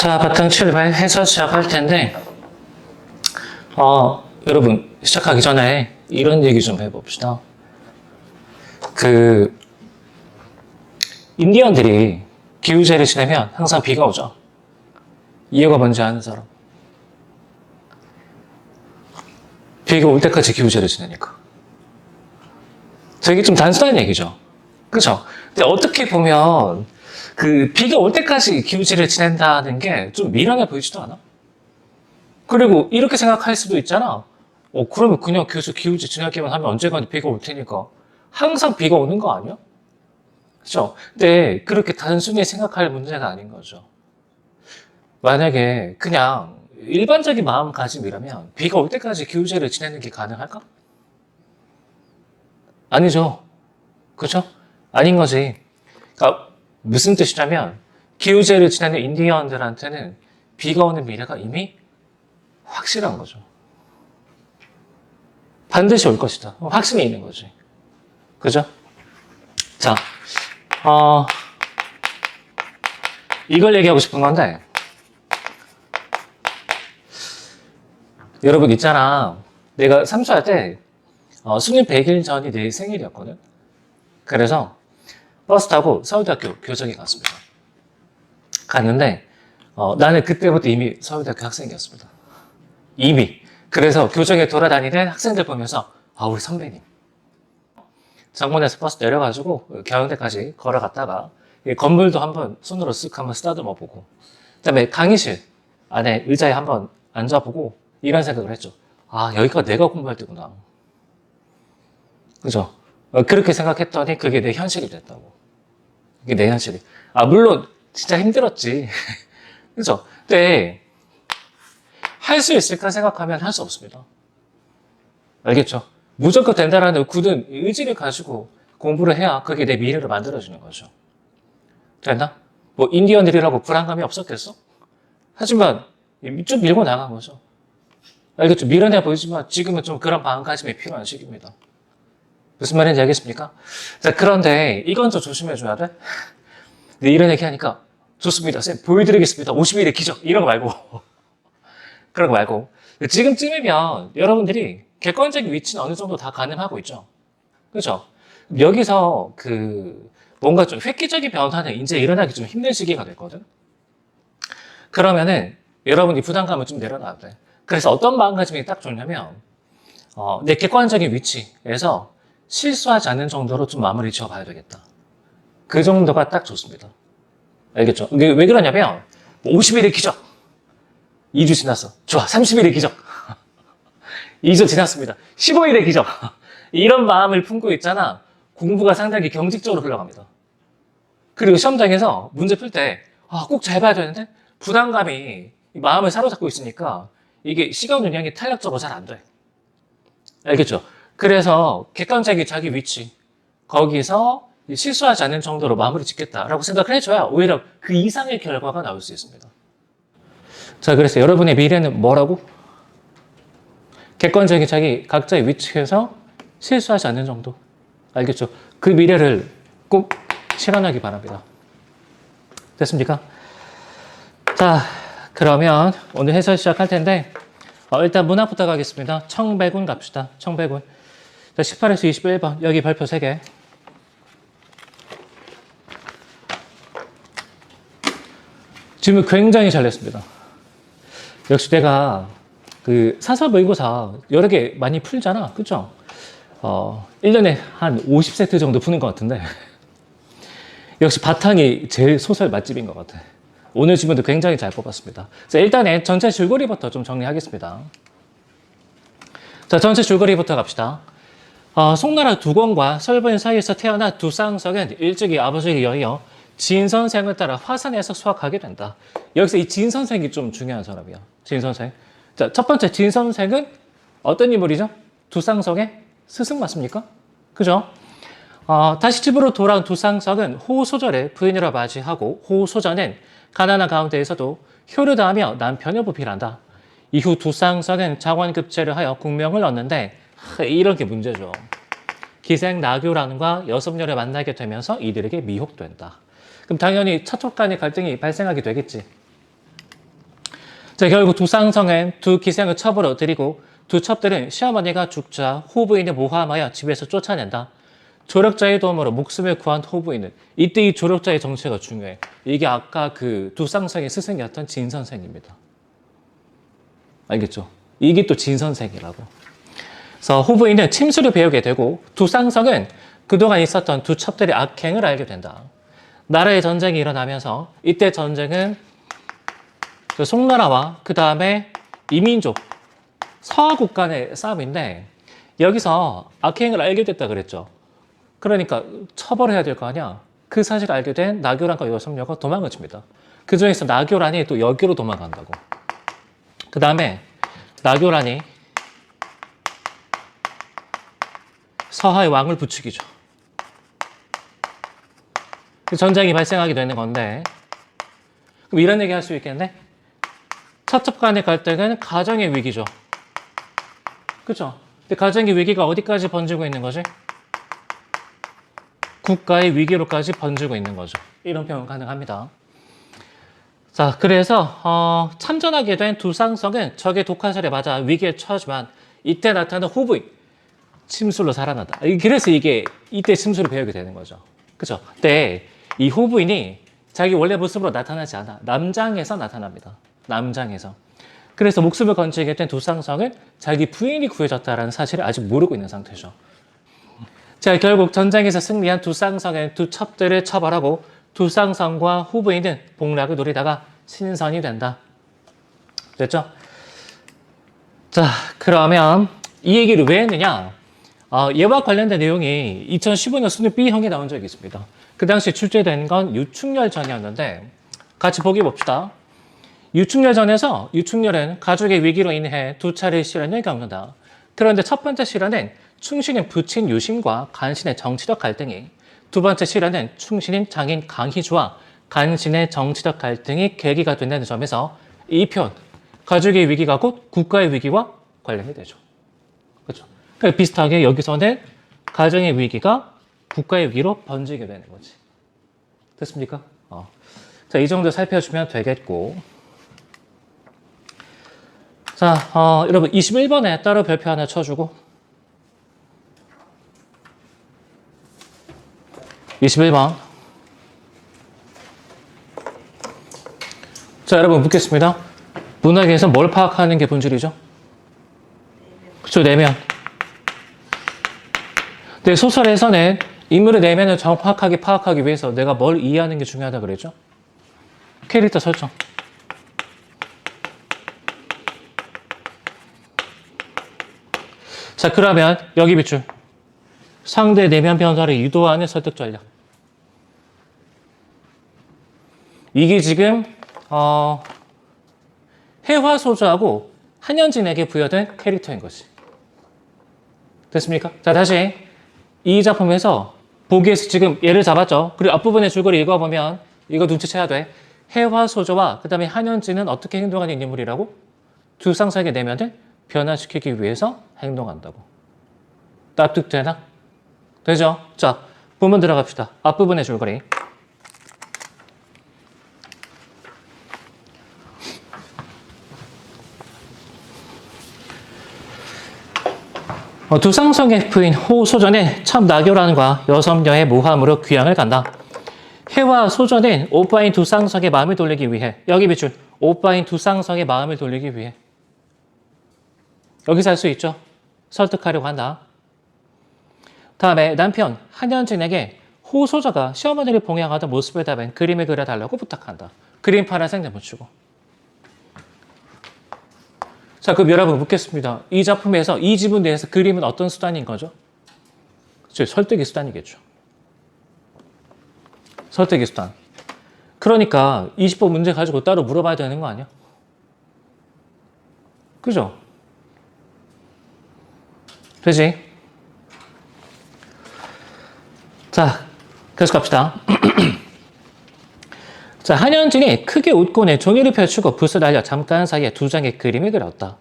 자, 바탕 출발해서 시작할 텐데, 여러분, 시작하기 전에 이런 얘기 좀 해봅시다. 인디언들이 기후제를 지내면 항상 비가 오죠. 이유가 뭔지 아는 사람? 비가 올 때까지 기후제를 지내니까. 되게 좀 단순한 얘기죠. 그죠? 근데 어떻게 보면, 비가 올 때까지 기후제를 지낸다는 게 좀 미련해 보이지도 않아? 그리고 이렇게 생각할 수도 있잖아. 그러면 그냥 계속 기후제 지나기만 하면 언젠가는 비가 올 테니까. 항상 비가 오는 거 아니야? 그죠? 근데 그렇게 단순히 생각할 문제가 아닌 거죠. 만약에 그냥 일반적인 마음가짐이라면 비가 올 때까지 기후제를 지내는 게 가능할까? 아니죠. 그죠? 아닌 거지. 그러니까 무슨 뜻이냐면 기후제를 지내는 인디언들한테는 비가 오는 미래가 이미 확실한 거죠. 반드시 올 것이다. 확신이 있는 거지. 그죠? 자, 이걸 얘기하고 싶은 건데, 여러분 있잖아. 내가 삼수할 때, 수능 100일 전이 내 생일이었거든. 그래서 버스 타고 서울대학교 교정에 갔습니다. 갔는데, 나는 그때부터 이미 서울대학교 학생이었습니다. 이미. 그래서 교정에 돌아다니는 학생들 보면서, 우리 선배님. 정문에서 버스 내려가지고 경영대까지 걸어갔다가 건물도 한번 손으로 쓱 한번 쓰다듬어 보고 그다음에 강의실 안에 의자에 한번 앉아보고 이런 생각을 했죠. 여기가 내가 공부할 때구나. 그죠? 그렇게 생각했더니 그게 내 현실이 됐다고. 그게 내 현실이. 물론 진짜 힘들었지. 그죠? 근데 할 수 있을까 생각하면 할 수 없습니다. 알겠죠? 무조건 된다라는 굳은 의지를 가지고 공부를 해야 그게 내 미래를 만들어주는 거죠. 됐나? 인디언들이라고 불안감이 없었겠어? 하지만 좀 밀고 나간 거죠. 알겠죠? 미련해 보이지만 지금은 좀 그런 마음가짐이 필요한 시기입니다. 무슨 말인지 알겠습니까? 자, 그런데 이건 좀 조심해줘야 돼. 근데 이런 얘기 하니까 좋습니다. 쌤, 보여드리겠습니다. 50일의 기적. 이런 거 말고. 그런 거 말고. 지금쯤이면 여러분들이 객관적인 위치는 어느 정도 다 가늠하고 있죠. 그죠? 여기서 뭔가 좀 획기적인 변화는 이제 일어나기 좀 힘든 시기가 됐거든. 그러면은 여러분이 부담감을 좀 내려놔야 돼. 그래서 어떤 마음가짐이 딱 좋냐면, 내 객관적인 위치에서 실수하지 않는 정도로 좀 마무리 지어봐야 되겠다. 그 정도가 딱 좋습니다. 알겠죠? 왜 그러냐면, 50일의 기적. 2주 지났어. 좋아. 30일의 기적. 2주 지났습니다. 15일의 기적. 이런 마음을 품고 있잖아. 공부가 상당히 경직적으로 흘러갑니다. 그리고 시험장에서 문제 풀 때, 꼭 잘 봐야 되는데, 부담감이 마음을 사로잡고 있으니까, 이게 시간 운영이 탄력적으로 잘 안 돼. 알겠죠? 그래서 객관적인 자기 위치, 거기서 실수하지 않는 정도로 마무리 짓겠다라고 생각을 해줘야 오히려 그 이상의 결과가 나올 수 있습니다. 자, 그래서 여러분의 미래는 뭐라고? 객관적인 자기 각자의 위치에서 실수하지 않는 정도. 알겠죠? 그 미래를 꼭 실현하기 바랍니다. 됐습니까? 자, 그러면 오늘 해설 시작할 텐데, 일단 문학부터 가겠습니다. 청백운 갑시다. 청백운. 자, 18에서 21번. 여기 발표 3개. 질문 굉장히 잘 냈습니다. 역시 내가 사설 모의고사 여러 개 많이 풀잖아. 그죠? 1년에 한 50세트 정도 푸는 것 같은데. 역시 바탕이 제일 소설 맛집인 것 같아. 오늘 질문도 굉장히 잘 뽑았습니다. 자, 일단은 전체 줄거리부터 좀 정리하겠습니다. 자, 전체 줄거리부터 갑시다. 송나라 두건과 설부인 사이에서 태어난 두 쌍석은 일찍이 아버지에게 여의어 진 선생을 따라 화산에서 수학하게 된다. 여기서 이 진 선생이 좀 중요한 사람이야. 진 선생. 자, 첫 번째 진 선생은 어떤 인물이죠? 두 쌍석의 스승 맞습니까? 그죠? 다시 집으로 돌아온 두 쌍석은 호소절을 부인으로 맞이하고 호소전은 가난한 가운데에서도 효류다하며 남편여부필한다. 이후 두 쌍석은 장원급제를 하여 국명을 얻는데 이런 게 문제죠. 기생 나교란과 여섭녀를 만나게 되면서 이들에게 미혹된다. 그럼 당연히 차촉 간의 갈등이 발생하게 되겠지. 자, 결국 두 쌍성은 두 기생을 첩으로 들이고 두 첩들은 시어머니가 죽자 호부인을 모함하여 집에서 쫓아낸다. 조력자의 도움으로 목숨을 구한 호부인은 이때 이 조력자의 정체가 중요해. 이게 아까 그 두 쌍성의 스승이었던 진 선생입니다. 알겠죠? 이게 또 진 선생이라고. 그래서 호부인은 침수를 배우게 되고 두 쌍성은 그동안 있었던 두 첩들의 악행을 알게 된다. 나라의 전쟁이 일어나면서 이때 전쟁은 송나라와 그 다음에 이민족, 서아국 간의 싸움인데 여기서 악행을 알게 됐다 그랬죠. 그러니까 처벌해야 될 거 아니야. 그 사실을 알게 된 나교란과 여성녀가 도망을 칩니다. 그 중에서 나교란이 또 여기로 도망간다고. 그 다음에 나교란이 서하의 왕을 부추기죠. 전쟁이 발생하게 되는 건데 그럼 이런 얘기 할 수 있겠네. 첩첩 간의 갈등은 가정의 위기죠. 그렇죠? 근데 가정의 위기가 어디까지 번지고 있는 거지? 국가의 위기로까지 번지고 있는 거죠. 이런 표현 가능합니다. 자, 그래서 참전하게 된 두 쌍성은 적의 독화살에 맞아 위기에 처하지만 이때 나타나는 호부인 침술로 살아난다. 그래서 이게 이때 침술을 배우게 되는 거죠. 그렇죠? 근데 이 호부인이 자기 원래 모습으로 나타나지 않아. 남장에서 나타납니다. 남장에서. 그래서 목숨을 건지게 된 두 쌍성은 자기 부인이 구해졌다는 사실을 아직 모르고 있는 상태죠. 자, 결국 전쟁에서 승리한 두 쌍성은 두 첩들을 처벌하고 두 쌍성과 호부인은 복락을 노리다가 신선이 된다. 됐죠? 자, 그러면 이 얘기를 왜 했느냐? 얘와 관련된 내용이 2015년 수능 B형에 나온 적이 있습니다. 그 당시 출제된 건 유충렬전이었는데 같이 보기 봅시다. 유충렬전에서 유충렬은 가족의 위기로 인해 두 차례의 시련을 겪는다. 그런데 첫 번째 시련은 충신인 부친 유심과 간신의 정치적 갈등이, 두 번째 시련은 충신인 장인 강희주와 간신의 정치적 갈등이 계기가 된다는 점에서 이 편, 가족의 위기가 곧 국가의 위기와 관련이 되죠. 그렇죠? 그러니까 비슷하게 여기서는 가정의 위기가 국가의 위기로 번지게 되는 거지. 됐습니까? 자, 이 정도 살펴주면 되겠고. 자, 여러분 21번에 따로 별표 하나 쳐주고 21번. 자, 여러분 묻겠습니다. 문학에서 뭘 파악하는 게 본질이죠? 그쵸, 내면. 근데 소설에서는 인물의 내면을 정확하게 파악하기 위해서 내가 뭘 이해하는 게 중요하다 그랬죠? 캐릭터 설정. 자, 그러면 여기 비출. 상대 내면 변화를 유도하는 설득 전략. 이게 지금 해화소주하고 한현진에게 부여된 캐릭터인 것이. 됐습니까? 자, 다시 이 작품에서 보기에서 지금 예를 잡았죠. 그리고 앞부분의 줄거리 읽어보면 이거 눈치채야 돼. 해화소주와 그 다음에 한현진은 어떻게 행동하는 인물이라고? 두 쌍성의 내면을 변화시키기 위해서 행동한다고. 납득되나? 되죠? 자, 본문 들어갑시다. 앞부분의 줄거리. 두 쌍성의 부인 호소전은 참 나교란과 여섬녀의 모함으로 귀향을 간다. 해와 소전은 오빠인 두 쌍성의 마음을 돌리기 위해, 여기 비출 오빠인 두 쌍성의 마음을 돌리기 위해 여기서 할 수 있죠. 설득하려고 한다. 다음에 남편 한현진에게 호소저가 시어머니를 봉양하던 모습을 담은 그림을 그려달라고 부탁한다. 그림 파란색 내붙이고. 자, 그럼 여러분 묻겠습니다. 이 작품에서 이 지분 내에서 그림은 어떤 수단인 거죠? 그렇죠. 설득의 수단이겠죠. 설득의 수단. 그러니까 20번 문제 가지고 따로 물어봐야 되는 거 아니야? 그죠? 되지? 자, 계속 갑시다. 자, 한현진이 크게 웃고는 종이를 펼치고 붓을 날려 잠깐 사이에 두 장의 그림을 그렸다.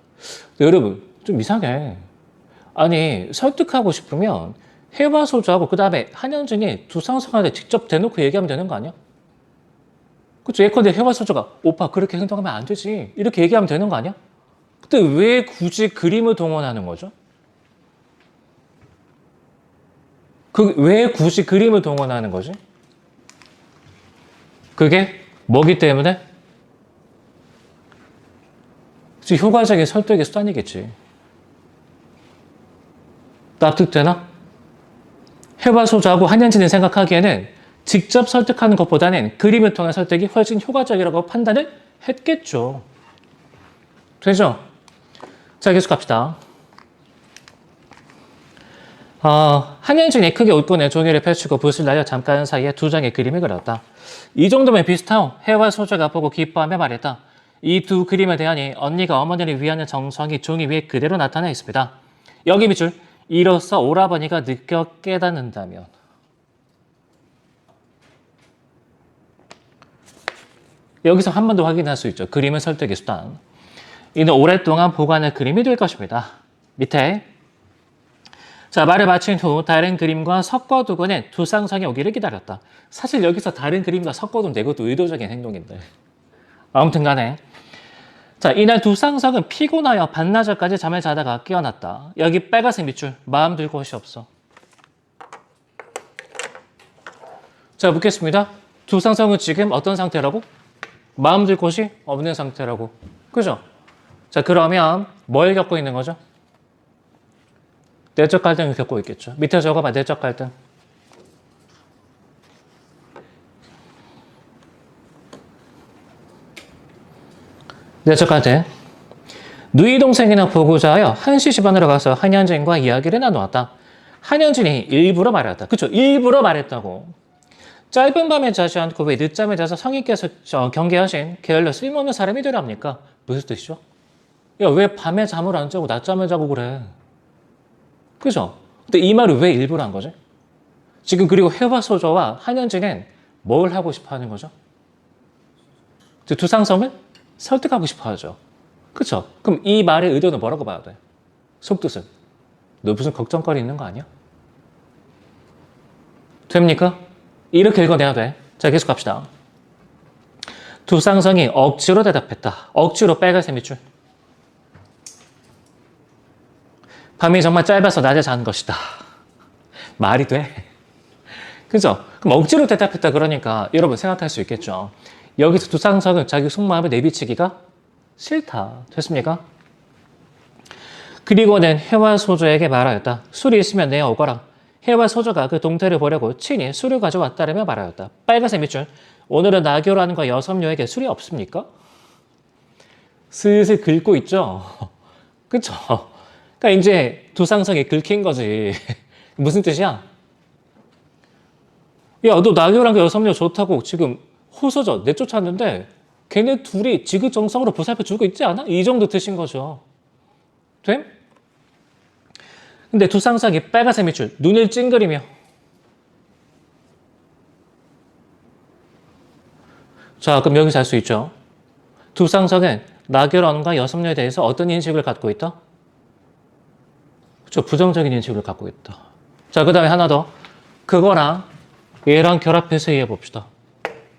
여러분, 좀 이상해. 아니, 설득하고 싶으면 해화소주하고 그 다음에 한현진이 두 쌍성한테 직접 대놓고 얘기하면 되는 거 아니야? 그쵸? 예컨대 해와소저가 오빠 그렇게 행동하면 안 되지. 이렇게 얘기하면 되는 거 아니야? 근데 왜 굳이 그림을 동원하는 거죠? 왜 굳이 그림을 동원하는 거지? 그게 뭐기 때문에? 그치, 효과적인 설득의 수단이겠지. 납득되나? 해와소저하고 한현진이 생각하기에는 직접 설득하는 것보다는 그림을 통한 설득이 훨씬 효과적이라고 판단을 했겠죠. 되죠? 자, 계속 갑시다. 한현진이 크게 웃고는 종이를 펼치고 붓을 날려 잠깐 사이에 두 장의 그림을 그렸다. 이 정도면 비슷하오. 해와소저가 보고 기뻐하며 말했다. 이 두 그림에 대하니 언니가 어머니를 위하는 정성이 종이 위에 그대로 나타나 있습니다. 여기 밑줄. 이로써 오라버니가 느껴 깨닫는다면. 여기서 한 번 더 확인할 수 있죠. 그림의 설득의 수단. 이는 오랫동안 보관할 그림이 될 것입니다. 밑에 자, 말을 마친 후 다른 그림과 섞어두고는 두 쌍성이 오기를 기다렸다. 사실 여기서 다른 그림과 섞어둔 이것도 의도적인 행동인데. 아무튼 간에 자, 이날 두 쌍성은 피곤하여 반나절까지 잠을 자다가 깨어났다. 여기 빨간색 밑줄, 마음 둘 곳이 없어. 자, 묻겠습니다. 두 쌍성은 지금 어떤 상태라고? 마음 둘 곳이 없는 상태라고. 그죠? 자, 그러면 뭘 겪고 있는 거죠? 내적 갈등을 겪고 있겠죠. 밑에 적어봐, 내적 갈등. 내적 갈등. 누이 동생이나 보고자 하여 한씨 집안으로 가서 한현진과 이야기를 나누었다. 한현진이 일부러 말했다. 그쵸? 일부러 말했다고. 짧은 밤에 자지 않고 왜 늦잠에 자서 성인께서 경계하신 게을러 쓸모없는 사람이 되랍니까? 무슨 뜻이죠? 야, 왜 밤에 잠을 안 자고 낮잠을 자고 그래? 그죠? 근데 이 말을 왜 일부러 한 거지? 지금 그리고 해와소저와 한현진은 뭘 하고 싶어 하는 거죠? 두 상성을 설득하고 싶어 하죠. 그쵸? 그럼 이 말의 의도는 뭐라고 봐야 돼? 속뜻은? 너 무슨 걱정거리 있는 거 아니야? 됩니까? 이렇게 읽어내야 돼. 자, 계속 갑시다. 두 쌍성이 억지로 대답했다. 억지로 빨간색 밑줄. 밤이 정말 짧아서 낮에 자는 것이다. 말이 돼? 그죠? 그럼 억지로 대답했다 그러니까 여러분 생각할 수 있겠죠. 여기서 두 쌍성은 자기 속마음을 내비치기가 싫다. 됐습니까? 그리고는 해와소저에게 말하였다. 술이 있으면 내어 오거라. 해와소저가 그 동태를 보려고 친히 술을 가져왔다라며 말하였다. 빨간색 밑줄. 오늘은 나교란과 여섬녀에게 술이 없습니까? 슬슬 긁고 있죠. 그쵸? 그러니까 이제 두 쌍성이 긁힌 거지. 무슨 뜻이야? 야, 너 나교란과 여섬녀 좋다고 지금 호소저 내쫓았는데 걔네 둘이 지극정성으로 보살펴 주고 있지 않아? 이 정도 뜻인 거죠. 됨? 근데 두 쌍쌍이 빨간색 밑줄, 눈을 찡그리며 자, 그럼 여기서 알 수 있죠. 두 쌍쌍은 나결원과 여섬녀에 대해서 어떤 인식을 갖고 있다? 그렇죠. 부정적인 인식을 갖고 있다. 자, 그 다음에 하나 더. 그거랑 얘랑 결합해서 이해해 봅시다.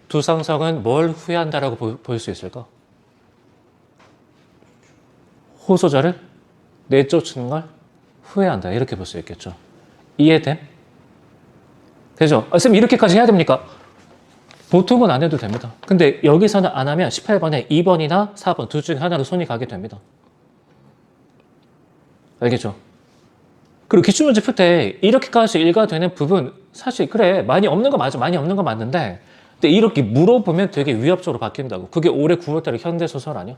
두 쌍쌍은 뭘 후회한다라고 볼 수 있을까? 호소자를 내쫓는 걸 후회한다. 이렇게 볼 수 있겠죠. 이해됨? 되죠? 쌤 이렇게까지 해야 됩니까? 보통은 안 해도 됩니다. 근데 여기서는 안 하면 18번에 2번이나 4번 둘 중에 하나로 손이 가게 됩니다. 알겠죠? 그리고 기출문제 풀 때 이렇게까지 일가되는 부분 사실 그래 많이 없는 거 맞아. 많이 없는 거 맞는데 근데 이렇게 물어보면 되게 위협적으로 바뀐다고. 그게 올해 9월달에 현대소설 아니야?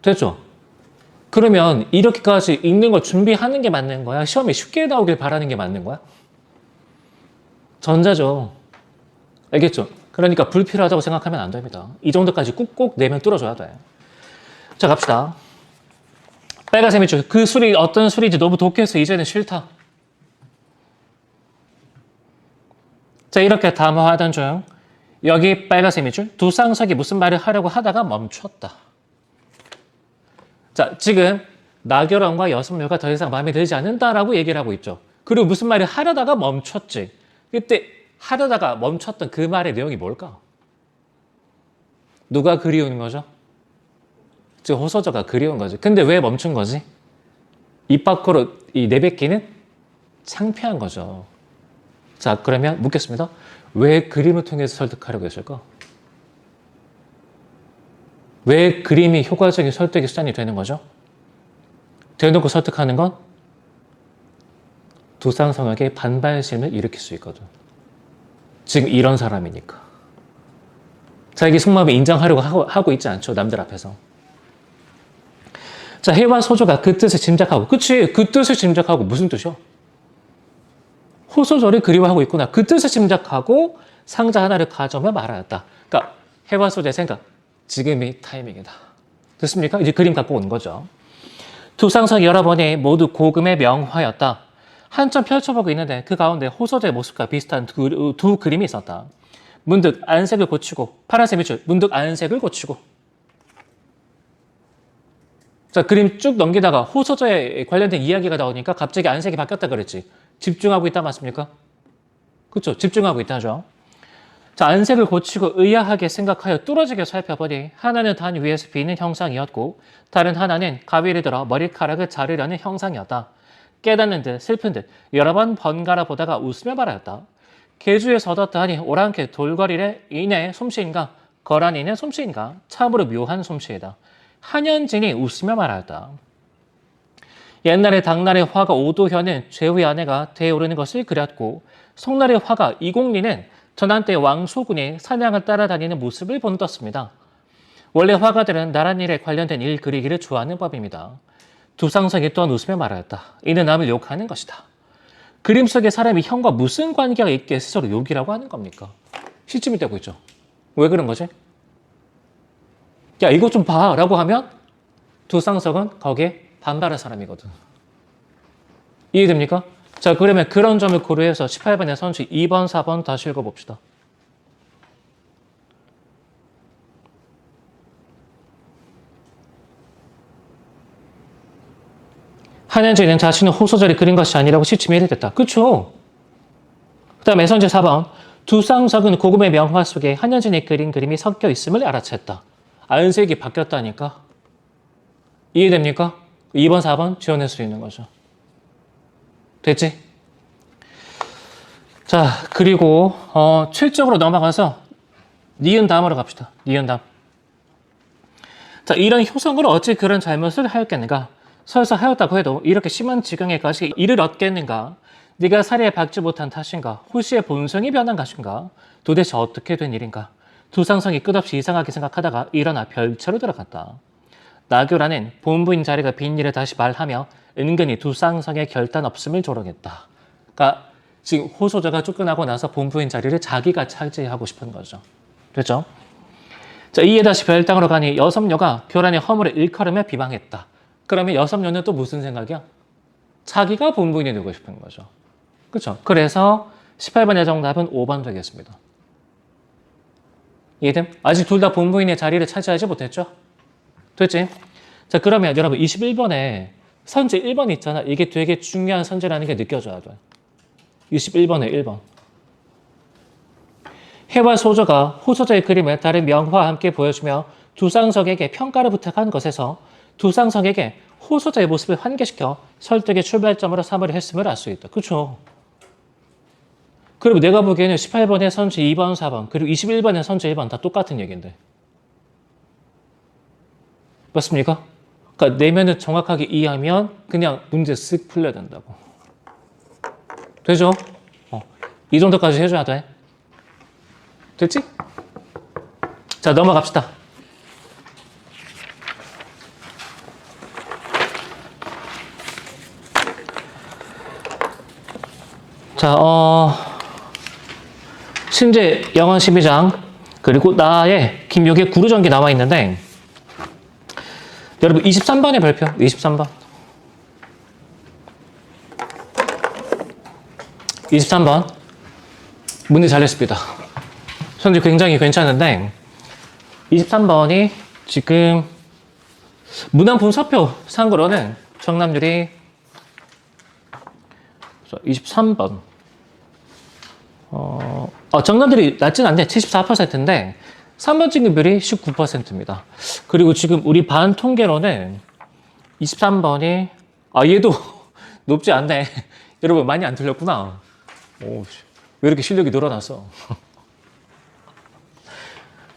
됐죠? 그러면 이렇게까지 읽는 걸 준비하는 게 맞는 거야? 시험에 쉽게 나오길 바라는 게 맞는 거야? 전자죠. 알겠죠? 그러니까 불필요하다고 생각하면 안 됩니다. 이 정도까지 꾹꾹 내면 뚫어줘야 돼. 자, 갑시다. 빨간색 밑줄. 그 술이 어떤 술인지 너무 독해서 이제는 싫다. 자, 이렇게 담화하던 중 여기 빨간색 밑줄. 두 쌍석이 무슨 말을 하려고 하다가 멈췄다. 자, 지금 나결원과 여섬녀가 더 이상 마음에 들지 않는다라고 얘기를 하고 있죠. 그리고 무슨 말을 하려다가 멈췄지. 그때 하려다가 멈췄던 그 말의 내용이 뭘까? 누가 그리운 거죠? 즉 호소저가 그리운 거지. 근데 왜 멈춘 거지? 입 밖으로 이 내뱉기는 창피한 거죠. 자, 그러면 묻겠습니다. 왜 그림을 통해서 설득하려고 했을까? 왜 그림이 효과적인 설득의 수단이 되는 거죠? 대놓고 설득하는 건 두상성에게 반발심을 일으킬 수 있거든. 지금 이런 사람이니까. 자기 속마음을 인정하려고 하고 있지 않죠. 남들 앞에서. 자, 해와 소조가 그 뜻을 짐작하고. 그치? 그 뜻을 짐작하고 무슨 뜻이요? 호소절을 그리워하고 있구나. 그 뜻을 짐작하고 상자 하나를 가져오며 말하였다. 그러니까 해와 소조의 생각. 지금이 타이밍이다. 됐습니까? 이제 그림 갖고 온 거죠. 두상성 여러 번이 모두 고금의 명화였다. 한참 펼쳐보고 있는데 그 가운데 호소저의 모습과 비슷한 두 그림이 있었다. 문득 안색을 고치고 파란색 밑줄 문득 안색을 고치고 자 그림 쭉 넘기다가 호소저에 관련된 이야기가 나오니까 갑자기 안색이 바뀌었다 그랬지. 집중하고 있다 맞습니까? 그렇죠. 집중하고 있다죠. 자 안색을 고치고 의아하게 생각하여 뚫어지게 살펴보니 하나는 단 위에서 비는 형상이었고 다른 하나는 가위를 들어 머리카락을 자르려는 형상이었다. 깨닫는 듯 슬픈 듯 여러 번 번갈아 보다가 웃으며 말하였다. 계주에서 얻었다니 오랑캐 돌거리래 이내 솜씨인가 거란이네 솜씨인가 참으로 묘한 솜씨이다. 한현진이 웃으며 말하였다. 옛날에 당나라의 화가 오도현은 제후의 아내가 대오르는 것을 그렸고 송나라의 화가 이공리는 전한때 왕소군이 사냥을 따라다니는 모습을 본떴습니다. 원래 화가들은 나랏일에 관련된 일 그리기를 좋아하는 법입니다. 두상성이 또한 웃으며 말하였다. 이는 남을 욕하는 것이다. 그림 속의 사람이 형과 무슨 관계가 있기에 스스로 욕이라고 하는 겁니까? 시침이 되고 있죠. 왜 그런 거지? 야 이거 좀 봐 라고 하면 두상성은 거기에 반발할 사람이거든. 이해됩니까? 자 그러면 그런 점을 고려해서 18번의 선지 2번, 4번 다시 읽어봅시다. 한현진은 자신은 호소절이 그린 것이 아니라고 시침이 이랬다. 그쵸? 그 다음에 선지 4번 두상석은 고금의 명화 속에 한현진이 그린 그림이 섞여 있음을 알아챘다. 안색이 바뀌었다니까. 이해됩니까? 2번, 4번 지원할 수 있는 거죠. 됐지? 자, 그리고 7쪽으로 넘어가서 니은 다음으로 갑시다. 니은 다음. 자, 이런 효성으로 어찌 그런 잘못을 하였겠는가? 설사 하였다고 해도 이렇게 심한 지경에까지 이를 얻겠는가? 네가 사리에 박지 못한 탓인가? 호시의 본성이 변한 것인가? 도대체 어떻게 된 일인가? 두상성이 끝없이 이상하게 생각하다가 일어나 별채로 들어갔다. 나교라는 본부인 자리가 빈 일을 다시 말하며 은근히 두상성의 결단 없음을 조롱했다. 그러니까 지금 호소저가 쫓겨나고 나서 본부인 자리를 자기가 차지하고 싶은 거죠. 됐죠? 자, 이에 다시 별당으로 가니 여섬녀가 교란의 허물을 일컬으며 비방했다. 그러면 여섬녀는 또 무슨 생각이야? 자기가 본부인이 되고 싶은 거죠. 그렇죠? 그래서 18번의 정답은 5번 되겠습니다. 이해됨? 아직 둘 다 본부인의 자리를 차지하지 못했죠? 됐지? 자, 그러면 여러분 21번에 선지 1번 있잖아. 이게 되게 중요한 선지라는 게 느껴져야 돼. 21번에 1번. 해와 소저가 호소저의 그림을 다른 명화와 함께 보여주며 두상석에게 평가를 부탁한 것에서 두상석에게 호소저의 모습을 환기시켜 설득의 출발점으로 삼으려 했음을 알 수 있다. 그렇죠? 그리고 내가 보기에는 18번의 선지 2번, 4번 그리고 21번의 선지 1번 다 똑같은 얘기인데. 맞습니까? 그러니까 내면을 정확하게 이해하면 그냥 문제 쓱 풀려야 된다고. 되죠? 이 정도까지 해줘야 돼. 됐지? 자, 넘어갑시다. 자, 신제 영원 12장 그리고 나의 김욕의 구루전기 나와 있는데 여러분 23번의 발표 23번 23번 문제 잘했습니다. 현재 굉장히 괜찮은데 23번이 지금 문항분서표 상으로는 정답률이 23번 정답들이 낮진 않네. 74%인데 3번 찍은 비율이 19%입니다. 그리고 지금 우리 반 통계로는 23번이 얘도 높지 않네. 여러분 많이 안 틀렸구나. 오, 왜 이렇게 실력이 늘어났어?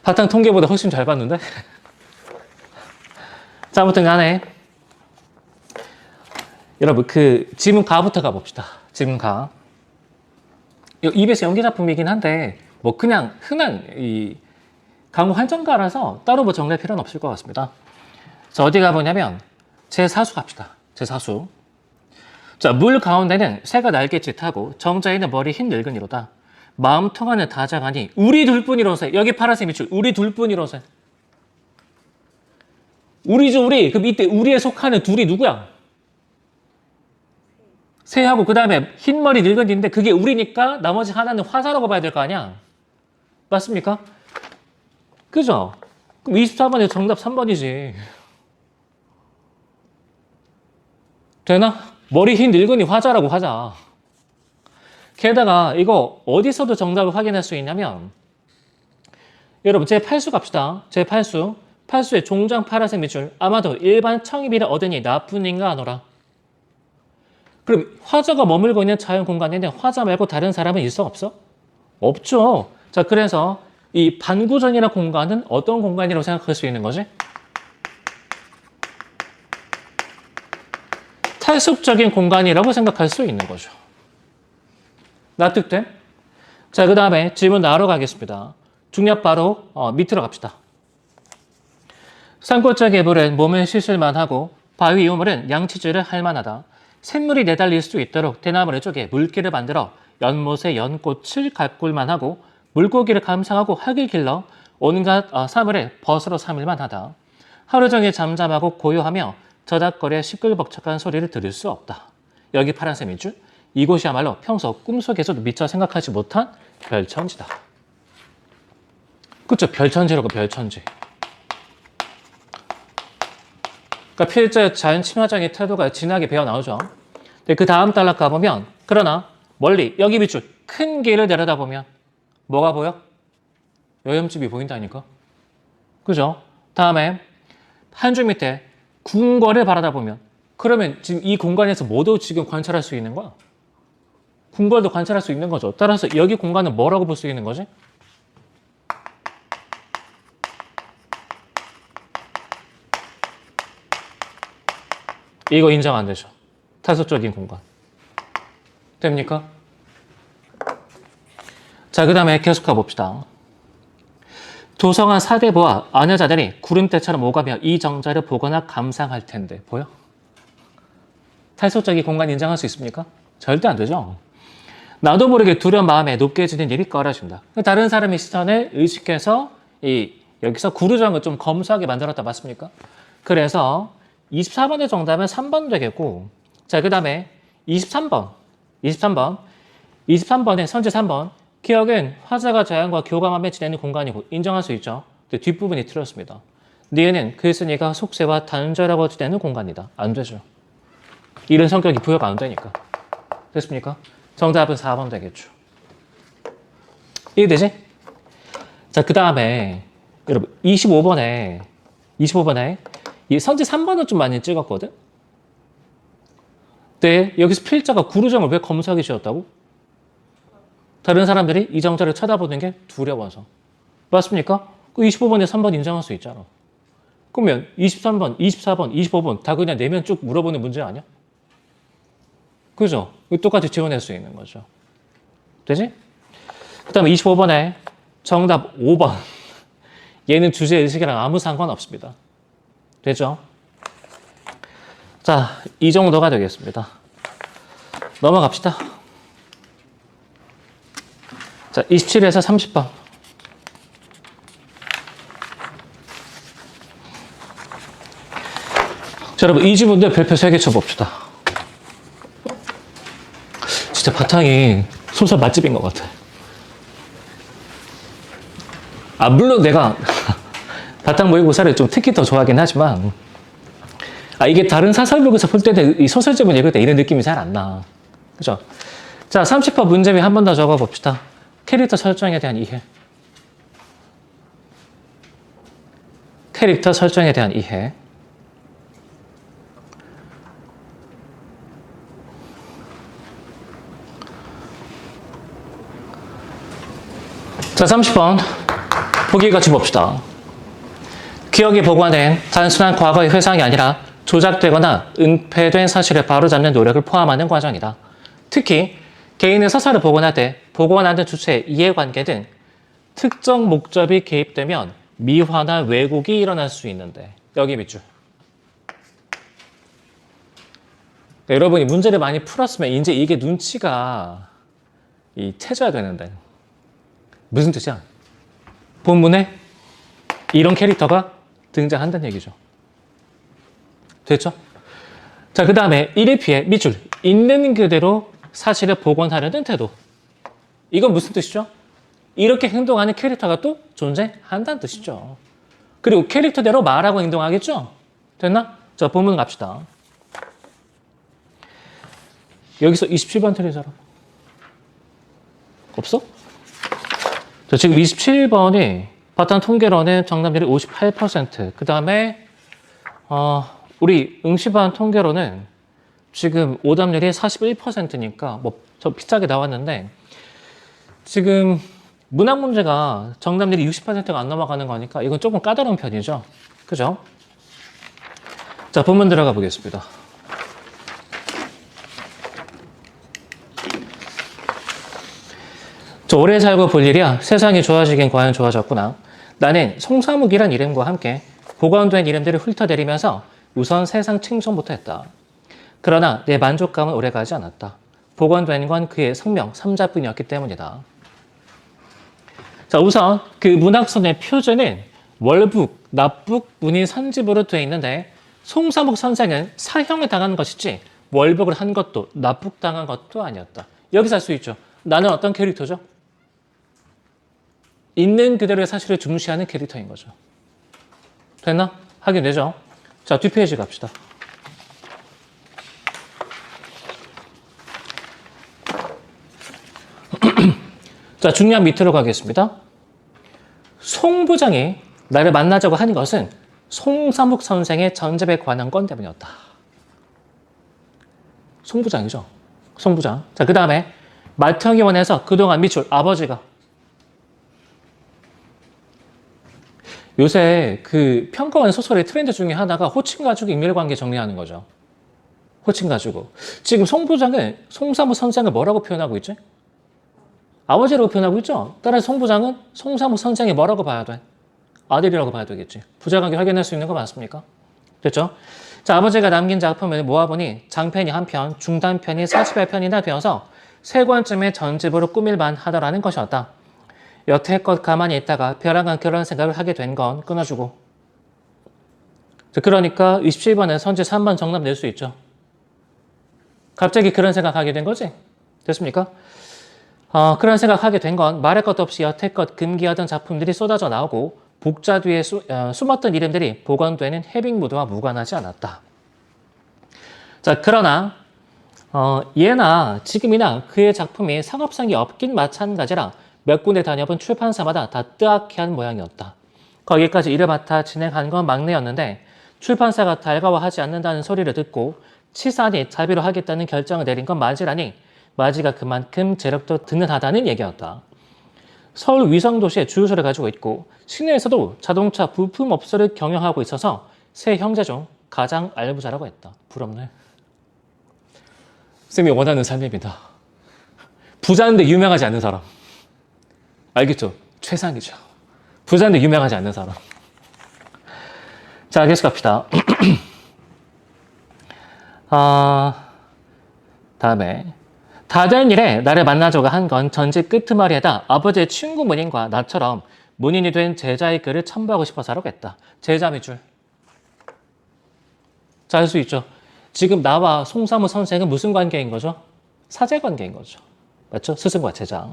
바탕 통계보다 훨씬 잘 봤는데? 자, 아무튼 간에 여러분 그 지문가부터 가봅시다. 지문가. EBS 연기작품이긴 한데 뭐 그냥 흔한 이 강우 한정가라서 따로 뭐 정리할 필요는 없을 것 같습니다. 자, 어디 가보냐면 제4수 갑시다. 제4수. 자, 물 가운데는 새가 날갯짓 하고 정자에는 머리 흰 늙은이로다. 마음 통하는 다자가니 우리 둘뿐이로세. 여기 파란색 밑줄 우리 둘뿐이로세. 우리죠 우리. 그럼 이때 우리에 속하는 둘이 누구야? 새하고 그 다음에 흰머리 늙은이인데 그게 우리니까 나머지 하나는 화사라고 봐야 될 거 아니야? 맞습니까? 그죠? 그럼 24번에 정답 3번이지. 되나? 머리 흰 늙은이 화자라고 하자. 게다가 이거 어디서도 정답을 확인할 수 있냐면 여러분 제8수 갑시다. 제8수. 8수의 종장 파란색 밑줄 아마도 일반 청입이라 얻으니 나뿐인가 하노라. 그럼 화자가 머물고 있는 자연 공간에는 화자 말고 다른 사람은 있어 없어? 없죠. 자, 그래서 이 반구전이라는 공간은 어떤 공간이라고 생각할 수 있는 거지? 탈속적인 공간이라고 생각할 수 있는 거죠. 납득돼? 자, 그 다음에 질문 나누러 가겠습니다. 중력 바로 밑으로 갑시다. 산골짜 개불은 몸을 씻을만 하고 바위 우물은 양치질을 할 만하다. 샘물이 내달릴 수 있도록 대나무를 쪼개 물길을 만들어 연못에 연꽃을 가꿀만 하고 물고기를 감상하고 학을 길러 온갖 사물에 벗으로 삼을만 하다. 하루 종일 잠잠하고 고요하며 저작거리의 시끌벅적한 소리를 들을 수 없다. 여기 파란색 밑줄. 이곳이야말로 평소 꿈속에서도 미처 생각하지 못한 별천지다. 그쵸? 별천지라고 별천지. 그러니까 필자 자연 친화적인 태도가 진하게 배어 나오죠. 근데 그 다음 단락 가보면 그러나 멀리 여기 밑줄 큰 길을 내려다보면 뭐가 보여? 여염집이 보인다니까. 그죠? 다음에 한 줄 밑에 궁궐을 바라다보면 그러면 지금 이 공간에서 뭐도 지금 관찰할 수 있는 거야? 궁궐도 관찰할 수 있는 거죠. 따라서 여기 공간은 뭐라고 볼 수 있는 거지? 이거 인정 안 되죠. 탈소적인 공간. 됩니까? 자, 그 다음에 계속 가봅시다. 도성한 사대부와 아녀자들이 구름대처럼 오가며 이 정자를 보거나 감상할 텐데. 보여? 탈소적인 공간 인정할 수 있습니까? 절대 안 되죠. 나도 모르게 두려운 마음에 높게 지는 일이 꺼려진다. 다른 사람의 시선을 의식해서 여기서 구루정을 좀 검소하게 만들었다. 맞습니까? 그래서 24번의 정답은 3번 되겠고, 자, 그 다음에 23번의 선제 3번. 기억은 화자가 자연과 교감하며 지내는 공간이고 인정할 수 있죠. 근데 뒷부분이 틀렸습니다. 니은은 글쓴이가 속세와 단절하고 지내는 공간이다. 안 되죠. 이런 성격이 부여가 안 되니까. 됐습니까? 정답은 4번 되겠죠. 이해되지? 자, 그 다음에 여러분 25번에 이 선제 3번은 좀 많이 찍었거든? 근데 여기서 필자가 구루정을 왜 검소하게 지었다고? 다른 사람들이 이 정자를 쳐다보는 게 두려워서. 맞습니까? 그 25번에 3번 인정할 수 있잖아. 그러면 23번, 24번, 25번 다 그냥 내면 쭉 물어보는 문제 아니야? 그죠? 똑같이 지원할 수 있는 거죠. 되지? 그 다음에 25번에 정답 5번. 얘는 주제의식이랑 아무 상관없습니다. 되죠? 자, 이 정도가 되겠습니다. 넘어갑시다. 자, 27에서 30번. 자, 여러분, 이 지문들 별표 3개 쳐봅시다. 진짜 바탕이 소설 맛집인 것 같아. 물론 내가 바탕 모의고사를 좀 특히 더 좋아하긴 하지만, 이게 다른 사설목에서 볼 때는 이 소설집을 읽을 때 이런 느낌이 잘 안 나. 그죠? 자, 30번 문제미 한 번 더 적어봅시다. 캐릭터 설정에 대한 이해. 캐릭터 설정에 대한 이해. 자, 30번. 보기 같이 봅시다. 기억이 보관된 단순한 과거의 회상이 아니라 조작되거나 은폐된 사실을 바로잡는 노력을 포함하는 과정이다. 특히 개인의 서사를 복원할 때 복원하는 주체의 이해관계 등 특정 목적이 개입되면 미화나 왜곡이 일어날 수 있는데 여기 밑줄. 그러니까 여러분이 문제를 많이 풀었으면 이제 이게 눈치가 채져야 되는데 무슨 뜻이야? 본문에 이런 캐릭터가 등장한다는 얘기죠. 됐죠? 자, 그 다음에 1일피의 밑줄. 있는 그대로 사실을 복원하려는 태도. 이건 무슨 뜻이죠? 이렇게 행동하는 캐릭터가 또 존재한다는 뜻이죠. 그리고 캐릭터대로 말하고 행동하겠죠? 됐나? 자, 본문 갑시다. 여기서 27번 틀린 사람. 없어? 자, 지금 27번이 바탕 통계로는 정답률이 58%. 그 다음에 우리 응시반 통계로는 지금 오답률이 41%니까 뭐 저 비슷하게 나왔는데 지금 문학 문제가 정답률이 60%가 안 넘어가는 거니까 이건 조금 까다로운 편이죠. 그죠? 자, 본문 들어가 보겠습니다. 저 오래 살고 볼 일이야. 세상이 좋아지긴 과연 좋아졌구나. 나는 송사묵이란 이름과 함께 복원된 이름들을 훑어내리면서 우선 세상 칭송부터 했다. 그러나 내 만족감은 오래가지 않았다. 복원된 건 그의 성명 3자뿐이었기 때문이다. 자, 우선 그 문학선의 표제는 월북, 납북, 문인 산집으로 되어 있는데 송사묵 선생은 사형을 당한 것이지 월북을 한 것도 납북당한 것도 아니었다. 여기서 알 수 있죠. 나는 어떤 캐릭터죠? 있는 그대로의 사실을 중시하는 캐릭터인 거죠. 됐나? 확인되죠? 자, 뒷페이지 갑시다. 자, 중요한 밑으로 가겠습니다. 송 부장이 나를 만나자고 한 것은 송사묵 선생의 전집에 관한 건 때문이었다. 송 부장이죠. 송 부장. 자, 그 다음에 말평의원에서 그동안 밑줄 아버지가 요새 그 평가원 소설의 트렌드 중에 하나가 호칭 가지고 인물관계 정리하는 거죠. 호칭 가지고. 지금 송 부장은 송사묵 선생을 뭐라고 표현하고 있지? 아버지라고 표현하고 있죠? 따라서 송 부장은 송사묵 선생이 뭐라고 봐야 돼? 아들이라고 봐야 되겠지. 부자관계 확인할 수 있는 거 맞습니까? 됐죠? 자, 아버지가 남긴 작품을 모아보니 장편이 한 편, 중단편이 40여 편이나 되어서 세 권쯤의 전집으로 꾸밀만 하더라는 것이었다. 여태껏 가만히 있다가 벼랑간 그런 생각을 하게 된 건 끊어주고. 자, 그러니까 27번에 선지 3번 정답 낼 수 있죠. 갑자기 그런 생각하게 된 거지? 됐습니까? 그런 생각하게 된 건 말할 것도 없이 여태껏 금기하던 작품들이 쏟아져 나오고 복자 뒤에 숨었던 이름들이 복원되는 해빙무드와 무관하지 않았다. 자, 그러나 예나 지금이나 그의 작품이 상업성이 없긴 마찬가지라 몇 군데 다녀본 출판사마다 다 뜨악해한 모양이었다. 거기까지 일을 맡아 진행한 건 막내였는데 출판사가 달가워하지 않는다는 소리를 듣고 치산이 자비로 하겠다는 결정을 내린 건 맞이라니 맞이가 그만큼 재력도 든든하다는 얘기였다. 서울 위성도시에 주유소를 가지고 있고 시내에서도 자동차 부품 업소를 경영하고 있어서 세 형제 중 가장 알부자라고 했다. 부럽네. 쌤이 원하는 삶입니다. 부자인데 유명하지 않는 사람. 알겠죠? 최상이죠. 부자인데 유명하지 않는 사람. 자, 계속 갑시다. 다음에 다된 일에 나를 만나자고 한 건 전집 끄트머리에다 아버지의 친구 문인과 나처럼 문인이 된 제자의 글을 첨부하고 싶어서라고 했다. 제자 밑줄. 자, 알 수 있죠. 지금 나와 송사무 선생은 무슨 관계인 거죠? 사제 관계인 거죠. 맞죠? 스승과 제자.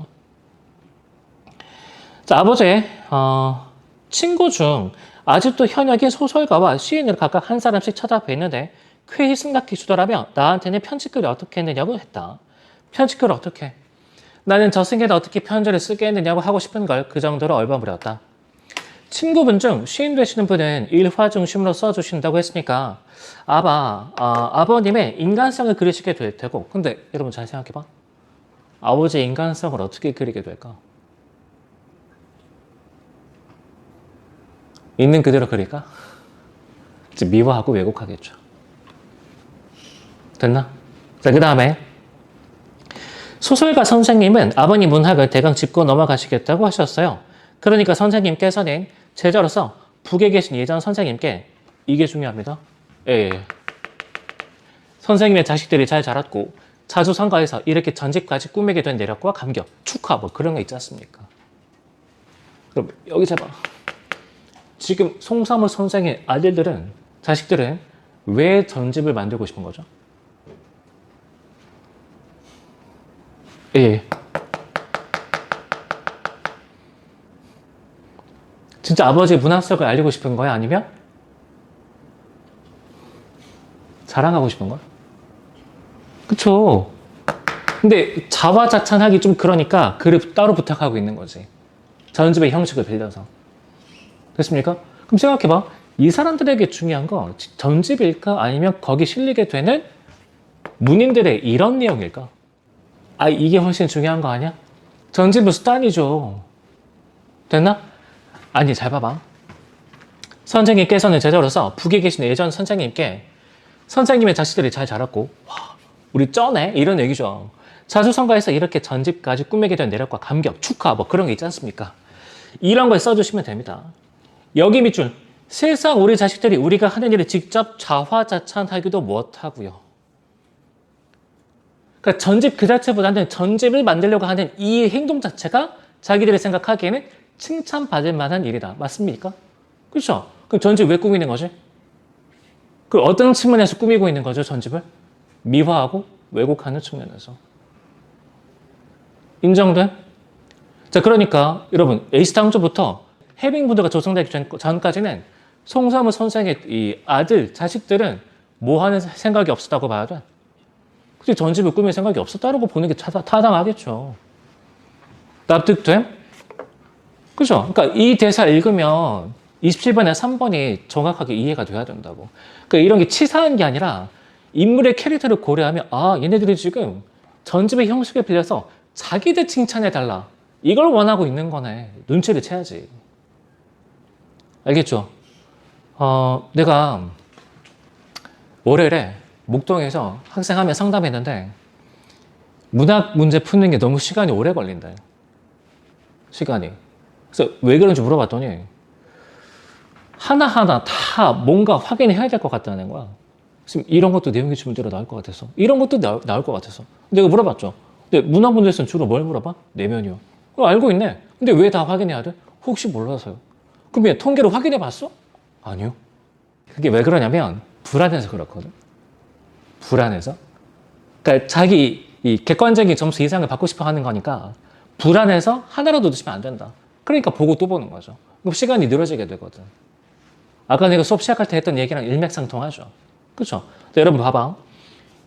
자, 아버지의 친구 중 아직도 현역인 소설가와 시인을 각각 한 사람씩 찾아뵀는데 쾌히 승낙해 주더라며 나한테는 편집글을 어떻게 했느냐고 했다. 편집글을 어떻게? 나는 저승에다 어떻게 편지를 쓰겠느냐고 하고 싶은 걸 그 정도로 얼버무렸다. 친구분 중 시인 되시는 분은 일화 중심으로 써주신다고 했으니까 아버님의 인간성을 그리시게 될 테고, 근데 여러분 잘 생각해봐. 아버지의 인간성을 어떻게 그리게 될까? 있는 그대로 그릴까? 이제 미화하고 왜곡하겠죠. 됐나? 자, 그 다음에 소설가 선생님은 아버님 문학을 대강 짚고 넘어가시겠다고 하셨어요. 그러니까 선생님께서는 제자로서 북에 계신 예전 선생님께, 이게 중요합니다. 예. 선생님의 자식들이 잘 자랐고 자주 상가에서 이렇게 전집까지 꾸미게 된 내력과 감격, 축하 뭐 그런 거 있지 않습니까? 그럼 여기 잘 봐. 지금 송사무 선생의 자식들은 왜 전집을 만들고 싶은 거죠? 예. 진짜 아버지의 문학성을 알리고 싶은 거야? 아니면 자랑하고 싶은 거야? 그쵸? 근데 자화자찬하기 좀 그러니까 글을 따로 부탁하고 있는 거지. 전집의 형식을 빌려서. 됐습니까? 그럼 생각해봐. 이 사람들에게 중요한 건 전집일까? 아니면 거기 실리게 되는 문인들의 이런 내용일까? 이게 훨씬 중요한 거 아니야? 전집은 수단이죠. 됐나? 아니, 잘 봐봐. 선생님께서는 제자로서 북에 계신 예전 선생님께 선생님의 자식들이 잘 자랐고, 와, 우리 쩌네? 이런 얘기죠. 자수성가에서 이렇게 전집까지 꾸미게 된 내력과 감격, 축하 뭐 그런 게 있지 않습니까? 이런 걸 써주시면 됩니다. 여기 밑줄. 세상 우리 자식들이 우리가 하는 일을 직접 자화자찬하기도 못하고요. 그러니까 전집 그 자체보다는 전집을 만들려고 하는 이 행동 자체가 자기들이 생각하기에는 칭찬받을 만한 일이다. 맞습니까? 그렇죠? 그럼 전집 왜 꾸미는 거지? 그 어떤 측면에서 꾸미고 있는 거죠, 전집을? 미화하고 왜곡하는 측면에서. 인정돼? 자, 그러니까 여러분 에이스탕조부터 해빙부드가 조성되기 전까지는 송사무 선생의 이 자식들은 뭐 하는 생각이 없었다고 봐야 돼? 그치, 전집을 꾸밀 생각이 없었다고 보는 게 타당하겠죠. 납득돼? 그죠? 그러니까 이 대사 읽으면 27번에 3번이 정확하게 이해가 돼야 된다고. 그러니까 이런 게 치사한 게 아니라 인물의 캐릭터를 고려하면 얘네들이 지금 전집의 형식을 빌려서 자기들 칭찬해달라. 이걸 원하고 있는 거네. 눈치를 채야지. 알겠죠? 내가 월요일에 목동에서 학생 한 명 상담했는데 문학 문제 푸는 게 너무 시간이 오래 걸린다. 시간이. 그래서 왜 그런지 물어봤더니 하나하나 다 뭔가 확인해야 될 것 같다는 거야. 지금 이런 것도 내용의 질문대로 나올 것 같아서, 이런 것도 나올 것 같아서 내가 물어봤죠. 근데 문학 문제에서는 주로 뭘 물어봐? 내면이요. 알고 있네. 근데 왜 다 확인해야 돼? 혹시 몰라서요. 그럼 통계로 확인해 봤어? 아니요. 그게 왜 그러냐면 불안해서 그렇거든. 불안해서. 그러니까 자기 이 객관적인 점수 이상을 받고 싶어 하는 거니까 불안해서 하나라도 놓치면 안 된다. 그러니까 보고 또 보는 거죠. 그럼 시간이 늘어지게 되거든. 아까 내가 수업 시작할 때 했던 얘기랑 일맥상통하죠. 그렇죠? 여러분 봐봐.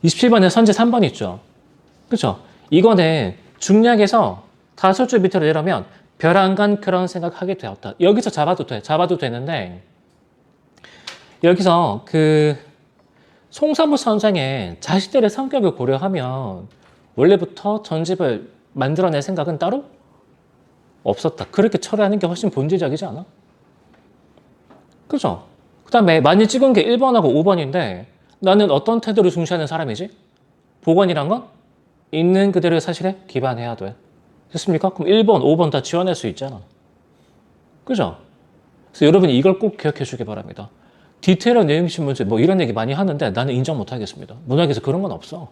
27번에 선제 3번 있죠. 그렇죠? 이거는 중략에서 5줄 밑으로 내려면 벼랑간 그런 생각하게 되었다. 여기서 잡아도 돼. 잡아도 되는데 여기서 그 송사무 선생의 자식들의 성격을 고려하면 원래부터 전집을 만들어낼 생각은 따로 없었다. 그렇게 처리하는 게 훨씬 본질적이지 않아? 그죠? 그 다음에 많이 찍은 게 1번하고 5번인데 나는 어떤 태도를 중시하는 사람이지? 복원이란 건 있는 그대로의 사실에 기반해야 돼. 됐습니까? 그럼 1번, 5번 다 지원할 수 있잖아. 그죠? 그래서 여러분이 이걸 꼭 기억해 주기 바랍니다. 디테일한 내용식 문제 뭐 이런 얘기 많이 하는데 나는 인정 못 하겠습니다. 문학에서 그런 건 없어.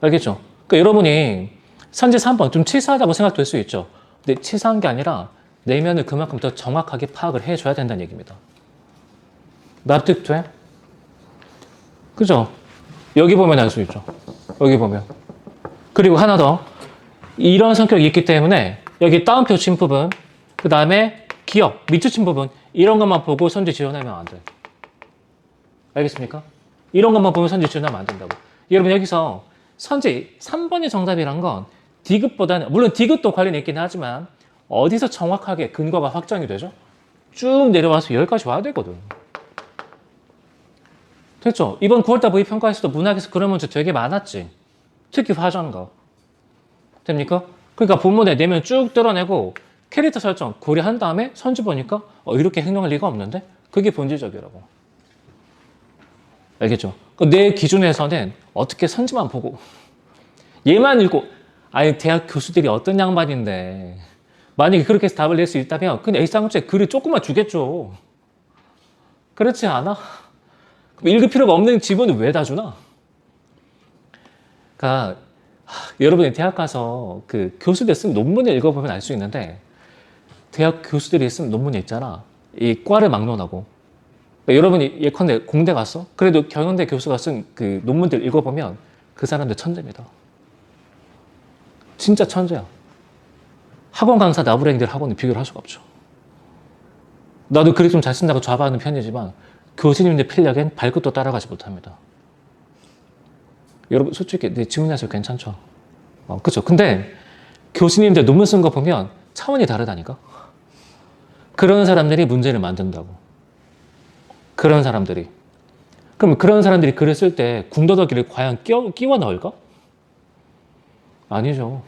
알겠죠? 그러니까 여러분이 선제 3번 좀 치사하다고 생각될 수 있죠. 근데 치사한 게 아니라 내면을 그만큼 더 정확하게 파악을 해줘야 된다는 얘기입니다. 납득돼? 그죠? 여기 보면 알 수 있죠. 여기 보면. 그리고 하나 더. 이런 성격이 있기 때문에 여기 따옴표 친 부분, 그 다음에 기억, 밑줄 친 부분 이런 것만 보고 선지 지원하면 안 돼. 알겠습니까? 이런 것만 보면 선지 지원하면 안 된다고. 여러분 여기서 선지 3번이 정답이란 건 디귿보다는, 물론 디귿도 관련이 있긴 하지만, 어디서 정확하게 근거가 확정이 되죠? 쭉 내려와서 여기까지 와야 되거든. 됐죠? 이번 9월달 모의평가에서도 문학에서 그런 문제 되게 많았지. 특히 화전가. 됩니까? 그러니까 본문에 내면 쭉 뜯어내고 캐릭터 설정 고려한 다음에 선지 보니까 이렇게 행동할 리가 없는데? 그게 본질적이라고. 알겠죠? 내 기준에서는 어떻게 선지만 보고 얘만 읽고 아니 대학 교수들이 어떤 양반인데 만약에 그렇게 해서 답을 낼 수 있다면 그냥 A쌍문제 글을 조금만 주겠죠. 그렇지 않아? 그럼 읽을 필요가 없는 지문을 왜 다 주나? 그러니까 여러분이 대학 가서 그 교수들 쓴 논문을 읽어보면 알 수 있는데 대학 교수들이 쓴 논문이 있잖아. 이 과를 막론하고 그러니까 여러분이 예컨대 공대 갔어? 그래도 경영대 교수가 쓴 그 논문들 읽어보면 그 사람들 천재입니다. 진짜 천재야. 학원 강사 나부랭이들 하고는 비교를 할 수가 없죠. 나도 글을 좀 잘 쓴다고 좌바하는 편이지만 교수님들 필력엔 발끝도 따라가지 못합니다. 여러분 솔직히 내 질문해서 괜찮죠? 그쵸? 근데 교수님들 논문 쓴 거 보면 차원이 다르다니까? 그런 사람들이 문제를 만든다고. 그런 사람들이. 그럼 그런 사람들이 글을 쓸 때 궁더더기를 과연 끼워 넣을까? 아니죠.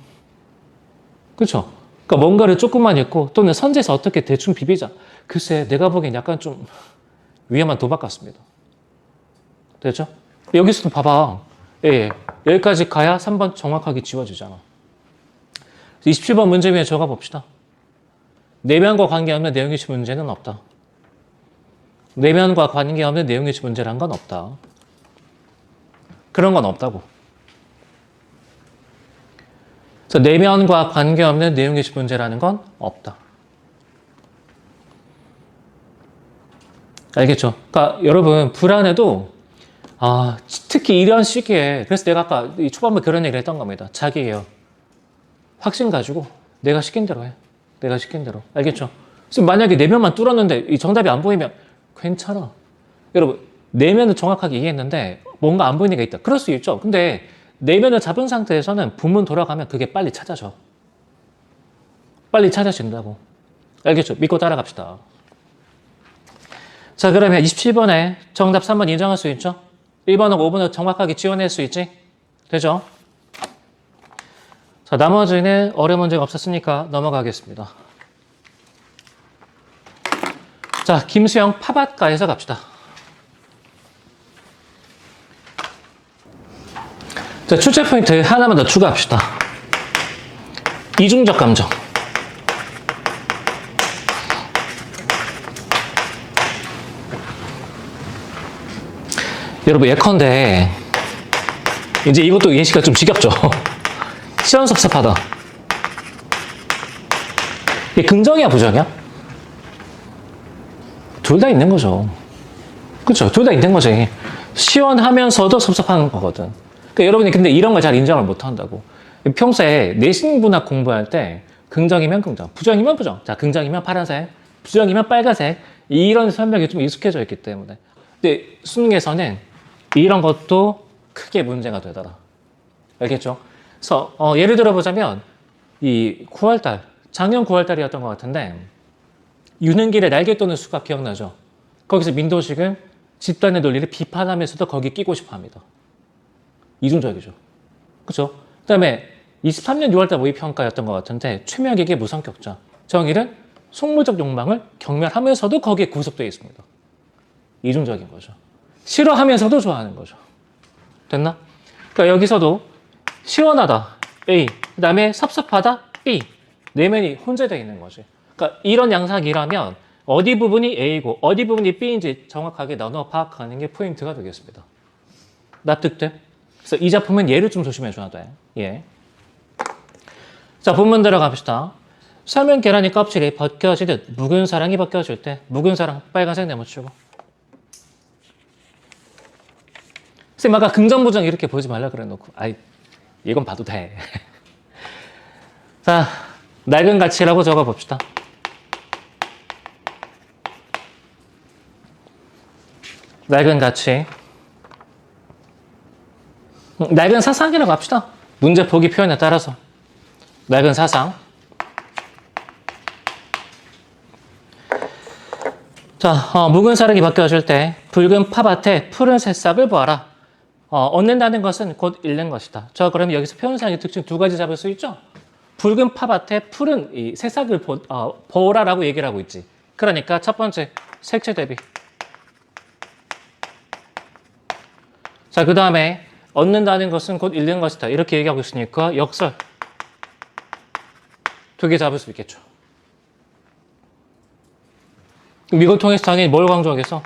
그쵸? 그러니까 뭔가를 조금만 읽고 또는 선지에서 어떻게 대충 비비자. 글쎄 내가 보기엔 약간 좀 위험한 도박 같습니다. 됐죠? 여기서도 봐봐. 예, 여기까지 가야 3번 정확하게 지워지잖아. 27번 문제 위에 적어 봅시다. 내면과 관계없는 내용일치 문제는 없다. 내면과 관계없는 내용일치 문제란 건 없다. 그런 건 없다고. 그래서 내면과 관계없는 내용일치 문제라는 건 없다. 알겠죠? 그러니까 여러분 불안해도 특히 이런 시기에 그래서 내가 아까 이 초반부에 그런 얘기를 했던 겁니다. 자기예요. 확신 가지고 내가 시킨 대로 해. 내가 시킨 대로. 알겠죠? 그래서 만약에 내면만 뚫었는데 이 정답이 안 보이면 괜찮아. 여러분 내면을 정확하게 이해했는데 뭔가 안 보이는 게 있다. 그럴 수 있죠. 근데 내면을 잡은 상태에서는 본문 돌아가면 그게 빨리 찾아져. 빨리 찾아진다고. 알겠죠? 믿고 따라갑시다. 자 그러면 27번에 정답 3번 인정할 수 있죠? 1번하고 5번을 정확하게 지원할 수 있지? 되죠? 자 나머지는 어려운 문제가 없었으니까 넘어가겠습니다. 자 김수영 파밭가에서 갑시다. 자 출제 포인트 하나만 더 추가합시다. 이중적 감정. 여러분 예컨대 이제 이것도 예시가 좀 지겹죠. 시원섭섭하다. 이게 긍정이야 부정이야? 둘 다 있는 거죠. 그렇죠? 둘 다 있는 거지. 시원하면서도 섭섭한 거거든. 그러니까 여러분이 근데 이런 걸 잘 인정을 못 한다고. 평소에 내신문학 공부할 때 긍정이면 긍정, 부정이면 부정. 자 긍정이면 파란색, 부정이면 빨간색 이런 설명이 좀 익숙해져 있기 때문에. 근데 수능에서는 이런 것도 크게 문제가 되더라. 알겠죠? 그래서 예를 들어 보자면 이 9월달, 작년 9월달이었던 것 같은데 유능길의 날개 떠는 수가 기억나죠? 거기서 민도식은 집단의 논리를 비판하면서도 거기 끼고 싶어 합니다. 이중적이죠. 그렇죠? 그 다음에 23년 6월달 모의평가였던 것 같은데 최명익의 무성격자 정일은 속물적 욕망을 경멸하면서도 거기에 구속되어 있습니다. 이중적인 거죠. 싫어하면서도 좋아하는 거죠. 됐나? 그러니까 여기서도 시원하다 A, 그 다음에 섭섭하다 B 내면이 혼재되어 있는 거지. 그러니까 이런 양상이라면 어디 부분이 A고 어디 부분이 B인지 정확하게 나눠 파악하는 게 포인트가 되겠습니다. 납득돼? 그래서 이 작품은 얘를 좀 조심해줘야 돼. 예. 자 본문 들어갑시다. 삶은 계란이 껍질이 벗겨지듯 묵은 사랑이 벗겨질 때 묵은 사랑 빨간색 네모치고 쌤 아까 긍정부정 이렇게 보지 말라 그래 놓고 아이 이건 봐도 돼. 자 낡은 가치라고 적어 봅시다. 낡은 가치 낡은 사상이라고 합시다. 문제 보기 표현에 따라서 낡은 사상. 자, 묵은 사랑이 바뀌어질 때 붉은 팝밭에 푸른 새싹을 보아라. 얻는다는 것은 곧 잃는 것이다. 저 그럼 여기서 표현상의 특징 두 가지 잡을 수 있죠? 붉은 팝밭에 푸른 이 새싹을 보라라고 얘기를 하고 있지. 그러니까 첫 번째 색채 대비. 자, 그 다음에 얻는다는 것은 곧 잃는 것이다. 이렇게 얘기하고 있으니까 역설 두 개 잡을 수 있겠죠. 그럼 이걸 통해서 당연히 뭘 강조하겠어?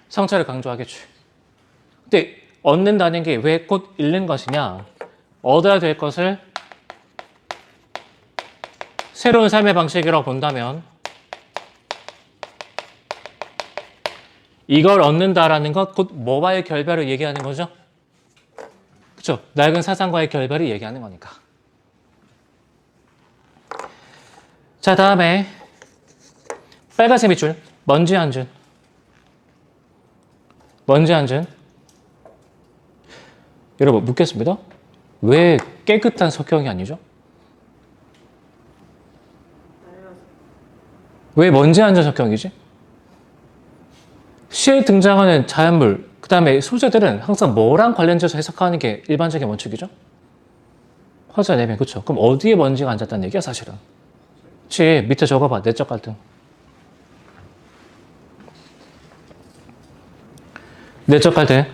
성찰을 강조하겠지. 근데 얻는다는 게 왜 곧 잃는 것이냐? 얻어야 될 것을 새로운 삶의 방식이라고 본다면 이걸 얻는다라는 것 곧 뭐와의 결별을 얘기하는 거죠? 그렇죠? 낡은 사상과의 결별을 얘기하는 거니까. 자, 다음에 빨간색 밑줄 먼지 한 줄. 먼지 한 줄. 여러분 묻겠습니다. 왜 깨끗한 석형이 아니죠? 왜 먼지 한 줄 석형이지? 시에 등장하는 자연물, 그 다음에 소재들은 항상 뭐랑 관련돼서 해석하는 게 일반적인 원칙이죠? 화자 내면, 그쵸? 그럼 어디에 먼지가 앉았다는 얘기야, 사실은? 그치, 밑에 적어봐, 내적 갈등. 내적 갈등.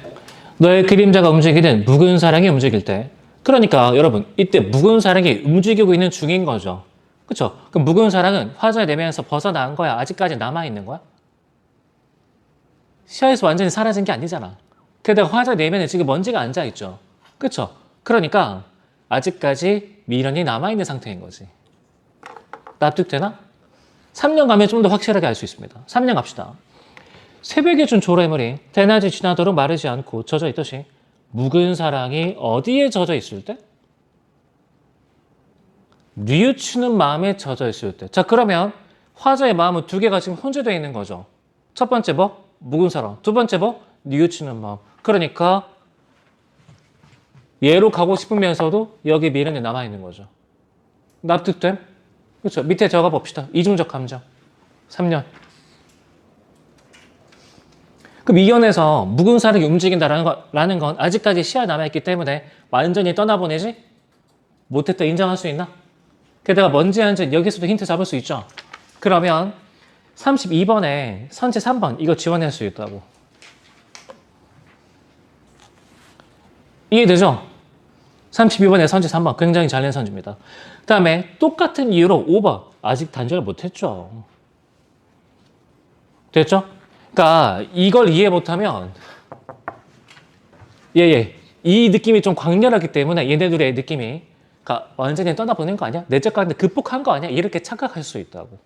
너의 그림자가 움직이는 묵은 사랑이 움직일 때. 그러니까 여러분, 이때 묵은 사랑이 움직이고 있는 중인 거죠. 그쵸? 그럼 묵은 사랑은 화자의 내면에서 벗어난 거야? 아직까지 남아있는 거야? 시야에서 완전히 사라진 게 아니잖아. 게다가 화자 내면에 지금 먼지가 앉아있죠. 그쵸? 그러니까 아직까지 미련이 남아있는 상태인 거지. 납득되나? 3년 가면 좀 더 확실하게 알 수 있습니다. 3년 갑시다. 새벽에 준 조래물이 대낮이 지나도록 마르지 않고 젖어 있듯이 묵은 사랑이 어디에 젖어 있을 때? 뉘우치는 마음에 젖어 있을 때. 자, 그러면 화자의 마음은 두 개가 지금 혼재되어 있는 거죠. 첫 번째 뭐? 묵은 사랑. 두 번째 뭐? 뉘우치는 마음. 그러니까 얘로 가고 싶으면서도 여기 미련이 남아있는 거죠. 납득됨? 그렇죠. 밑에 적어 봅시다. 이중적 감정. 3년. 그럼 이 견에서 묵은 사랑이 움직인다라는 건 아직까지 시야에 남아있기 때문에 완전히 떠나보내지 못했다 인정할 수 있나? 게다가 먼지 한 줄 여기서도 힌트 잡을 수 있죠. 그러면 32번에 선지 3번 이거 지원할 수 있다고. 이해되죠? 32번에 선지 3번 굉장히 잘 낸 선지입니다. 그 다음에 똑같은 이유로 5번 아직 단절을 못했죠. 됐죠? 그러니까 이걸 이해 못하면 이 느낌이 좀 강렬하기 때문에 얘네들의 느낌이 그러니까 완전히 떠나보낸 거 아니야? 내적 관계 극복한 거 아니야? 이렇게 착각할 수 있다고.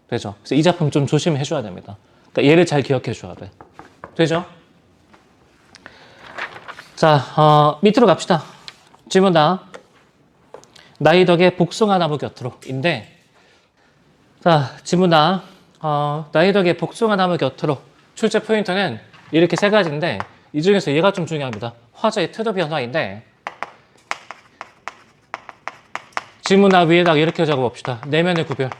되죠? 그래서 이 작품 좀 조심해 줘야 됩니다. 그러니까 얘를 잘 기억해 줘야 돼. 되죠? 자, 밑으로 갑시다. 질문다. 나의 덕에 복숭아 나무 곁으로인데, 자, 질문다. 나의 덕에 복숭아 나무 곁으로. 출제 포인트는 이렇게 세 가지인데, 이 중에서 얘가 좀 중요합니다. 화자의 태도 변화인데, 질문다 위에다가 이렇게 적어 봅시다. 내면의 구별.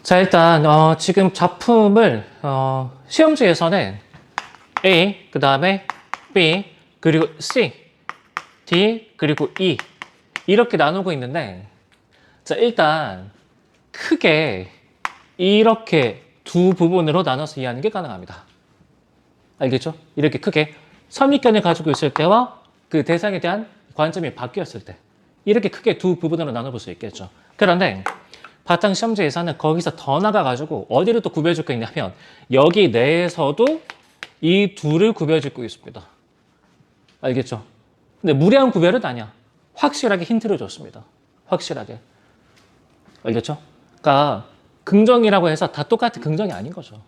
자, 일단 지금 작품을 시험지에서는 A, 그 다음에 B, 그리고 C, D, 그리고 E 이렇게 나누고 있는데, 자, 일단 크게 이렇게 두 부분으로 나눠서 이해하는 게 가능합니다. 알겠죠? 이렇게 크게 선입견을 가지고 있을 때와 그 대상에 대한 관점이 바뀌었을 때 이렇게 크게 두 부분으로 나눠볼 수 있겠죠. 그런데 바탕 시험지에서는 거기서 더 나가가지고 어디를 또 구별짓고 있냐면 여기 내에서도 이 둘을 구별짓고 있습니다. 알겠죠? 근데 무리한 구별은 아니야. 확실하게 힌트를 줬습니다. 확실하게. 알겠죠? 그러니까 긍정이라고 해서 다 똑같은 긍정이 아닌 거죠.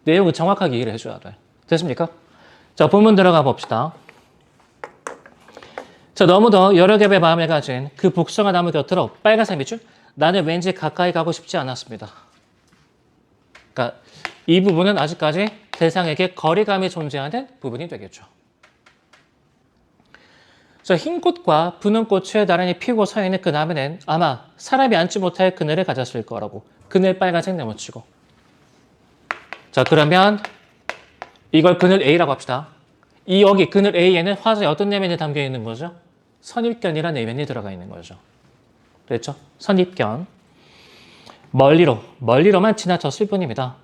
내용을 정확하게 이해를 해줘야 돼. 됐습니까? 자, 본문 들어가 봅시다. 자, 너무도 여러 겹의 마음을 가진 그 복숭아 나무 곁으로 빨간색 밑줄. 나는 왠지 가까이 가고 싶지 않았습니다. 그러니까 이 부분은 아직까지 대상에게 거리감이 존재하는 부분이 되겠죠. 자, 흰 꽃과 푸른 꽃을 나란히 피우고 서 있는 그 나무는 아마 사람이 앉지 못할 그늘을 가졌을 거라고. 그늘 빨간색 네모치고. 자, 그러면 이걸 그늘 A라고 합시다. 이 여기 그늘 A에는 화자의 어떤 내면이 담겨 있는 거죠? 선입견이라는 내면이 들어가 있는 거죠. 그렇죠? 선입견. 멀리로만 지나쳤을 뿐입니다.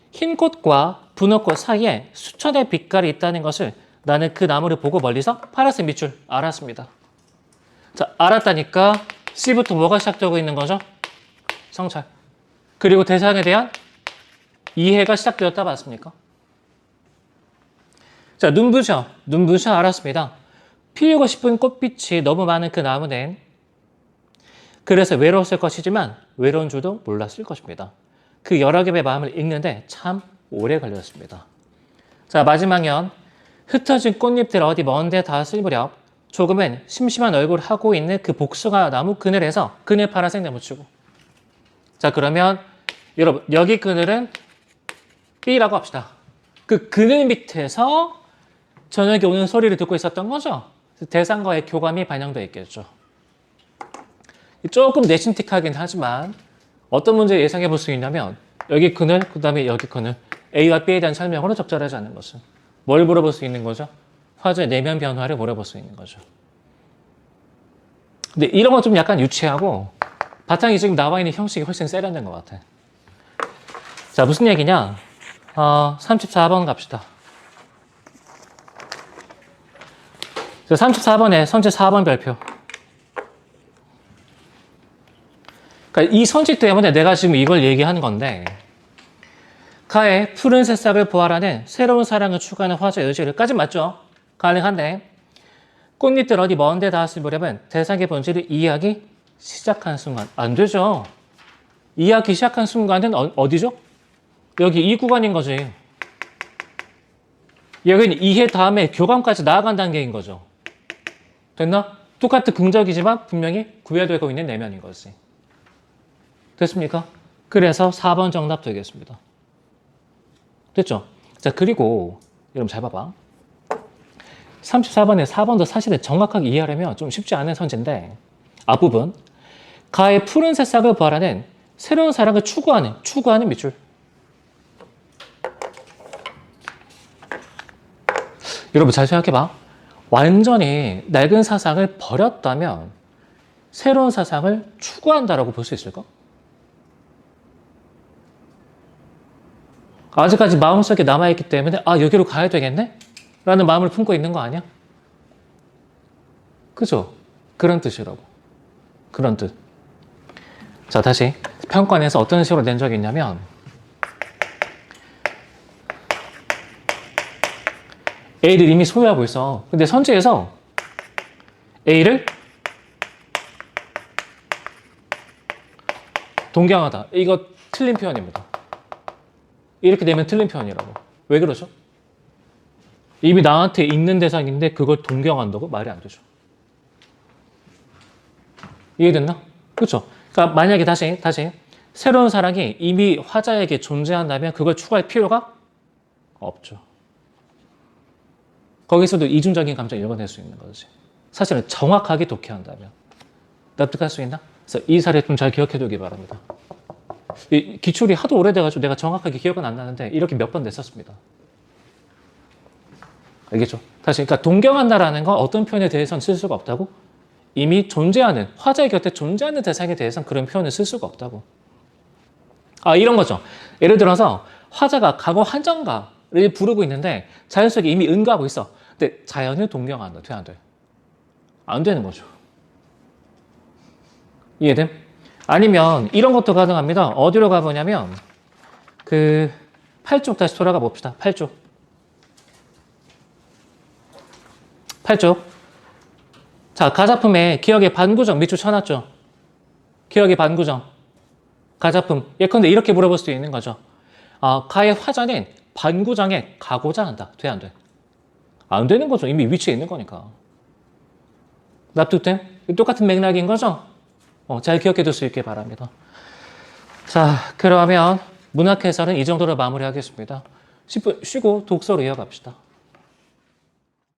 흰 꽃과 푸른 꽃 사이에 수천의 빛깔이 있다는 것을 나는 그 나무를 보고 멀리서 파란색 밑줄 알았습니다. 자, 알았다니까 C부터 뭐가 시작되고 있는 거죠? 성찰. 그리고 대상에 대한 이해가 시작되었다 맞습니까? 자, 눈부셔 알았습니다. 피우고 싶은 꽃빛이 너무 많은 그 나무는 그래서 외로웠을 것이지만 외로운 줄도 몰랐을 것입니다. 그 여러 개의 마음을 읽는데 참 오래 걸렸습니다. 자, 마지막 연. 흩어진 꽃잎들 어디 먼데 닿았을 무렵 조금은 심심한 얼굴을 하고 있는 그 복숭아 나무 그늘에서 그늘 파란색 네모치고. 자, 그러면 여러분 여기 그늘은 B라고 합시다. 그 그늘 밑에서 저녁에 오는 소리를 듣고 있었던 거죠. 대상과의 교감이 반영되어 있겠죠. 조금 내신틱하긴 하지만 어떤 문제 예상해 볼 수 있냐면 여기 그늘, 그 다음에 여기 그늘 A와 B에 대한 설명으로 적절하지 않은 것은 뭘 물어볼 수 있는 거죠? 화자의 내면 변화를 물어볼 수 있는 거죠. 근데 이런 건 좀 약간 유치하고 바탕이 지금 나와 있는 형식이 훨씬 세련된 것 같아. 자, 무슨 얘기냐? 34번 갑시다. 34번에 선지 4번 별표. 그러니까 이 선지 때문에 내가 지금 이걸 얘기하는 건데 가의 푸른 새싹을 부활하는 새로운 사랑을 추구하는 화자의 의지를까지 맞죠? 가능한데 꽃잎들 어디 먼데 닿았을 무렵은 대상의 본질을 이해하기 시작한 순간 안 되죠. 이해하기 시작한 순간은 어디죠? 여기 이 구간인 거지. 여기는 이해 다음에 교감까지 나아간 단계인 거죠. 됐나? 똑같은 긍정이지만 분명히 구별되고 있는 내면인 거지. 됐습니까? 그래서 4번 정답 되겠습니다. 됐죠? 자, 그리고 여러분 잘 봐봐. 34번에 4번도 사실은 정확하게 이해하려면 좀 쉽지 않은 선지인데 앞부분 가의 푸른 새싹을 부활하는 새로운 사랑을 추구하는 밑줄. 여러분 잘 생각해봐. 완전히 낡은 사상을 버렸다면 새로운 사상을 추구한다라고 볼 수 있을까? 아직까지 마음속에 남아있기 때문에 여기로 가야 되겠네? 라는 마음을 품고 있는 거 아니야? 그죠? 그런 뜻이라고. 그런 뜻. 자, 다시 평가원에서 어떤 식으로 낸 적이 있냐면 A를 이미 소유하고 있어. 근데 선지에서 A를 동경하다. 이거 틀린 표현입니다. 이렇게 되면 틀린 표현이라고. 왜 그러죠? 이미 나한테 있는 대상인데 그걸 동경한다고? 말이 안 되죠. 이해됐나? 그렇죠? 그러니까 만약에 다시 새로운 사랑이 이미 화자에게 존재한다면 그걸 추구할 필요가 없죠. 거기서도 이중적인 감정을 읽어낼 수 있는 거지. 사실은 정확하게 독해한다면. 납득할 수 있나? 그래서 이 사례 좀 잘 기억해 두기 바랍니다. 이 기출이 하도 오래돼가지고 내가 정확하게 기억은 안 나는데 이렇게 몇 번 냈었습니다. 알겠죠? 다시 그러니까 동경한다라는 건 어떤 표현에 대해서는 쓸 수가 없다고? 이미 존재하는 화자의 곁에 존재하는 대상에 대해서는 그런 표현을 쓸 수가 없다고. 이런 거죠. 예를 들어서 화자가 과거 한정가를 부르고 있는데 자연 속에 이미 응가하고 있어. 근데 자연을 동경한다. 돼, 안 돼? 안 되는 거죠. 이해됨? 아니면 이런 것도 가능합니다. 어디로 가보냐면 그 8쪽 다시 돌아가 봅시다. 8쪽. 자, 가작품에 기억의 반구정 밑줄 쳐놨죠. 기억의 반구정. 가작품. 예컨대 이렇게 물어볼 수도 있는 거죠. 가의 화자는 반구정에 가고자 한다. 돼, 안 돼? 안 되는 거죠. 이미 위치에 있는 거니까. 납득됨? 똑같은 맥락인 거죠? 잘 기억해 둘 수 있게 바랍니다. 자, 그러면 문학 해설은 이 정도로 마무리하겠습니다. 10분 쉬고 독서로 이어갑시다.